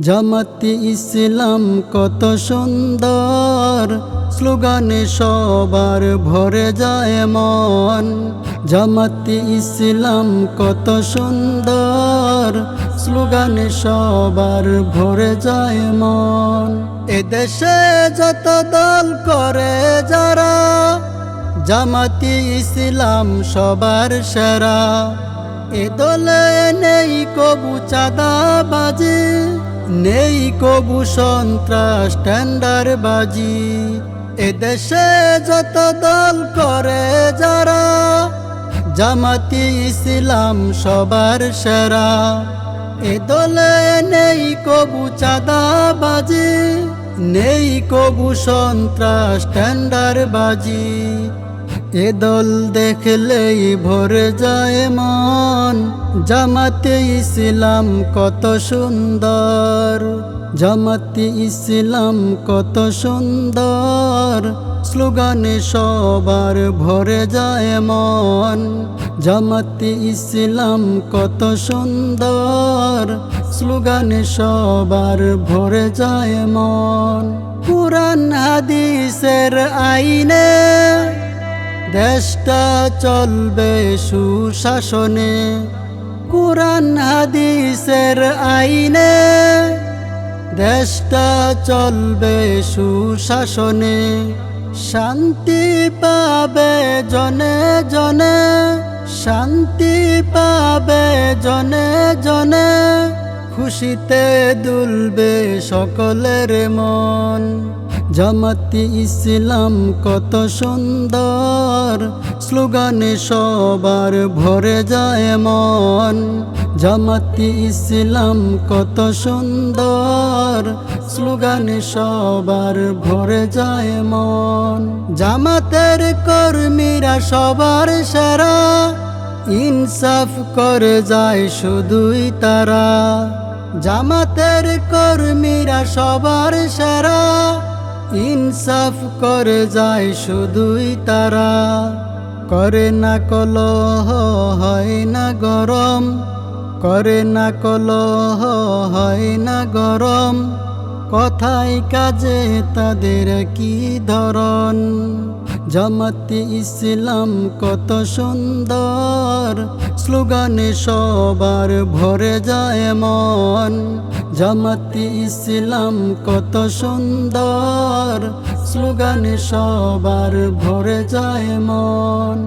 জামাতি ইসলাম কত সুন্দর, স্লোগানে সবার ভরে যায় মন। জামাতি ইসলাম কত সুন্দর, স্লোগানে সবার ভরে যায় মন। এদেশে যত দল করে যারা, জামাতি ইসলাম সবার সেরা। এ দলে নেই কবু চাঁদাবাজি, নেই কবু সন্ত্রাস টেন্ডারবাজি। এদেশে যত দল করে যারা, জামাতি ইসলাম সবার সেরা। এ দলে নেই কবু চাঁদাবাজি, নেই কবু সন্ত্রাস টেন্ডারবাজি। এ দল দেখলেই ভরে যায় মন, জামাতে ইসলাম কত সুন্দর। জামাতে ইসলাম কত সুন্দর, স্লোগানে সবার ভরে যায় মন। জামাতে ইসলাম কত সুন্দর, স্লোগানে সবার ভরে যায় মন। কুরআন হাদিসের আইনে দেশটা চলবে সুশাসনে। কুরআন হাদিসের আইনে দেশটা চলবে সুশাসনে। শান্তি পাবে জনে জনে, শান্তি পাবে জনে জনে। খুশিতে দুলবে সকলের মন। জামাতি ইসলাম কত সুন্দর, স্লোগানে সবার ভরে যায় মন। জামাতি ইসলাম কত সুন্দর, স্লোগানে সবার ভরে যায় মন। জামাতের কর্মীরা সবার সেরা, ইনসাফ করে যায় শুধুই তারা। জামাতের কর্মীরা সবার সেরা, ইনসাফ করে যায় শুধুই তারা। করে না কলহ হয় না গরম, করে না কলহ হয় না গরম। কথায় কাজে তাদের কি ধরন। জামাতি ইসলাম কত সুন্দর, স্লোগানে সবার ভরে যায় মন। জামাতি ইসলাম কত সুন্দর, স্লোগানে সবার ভরে যায় মন।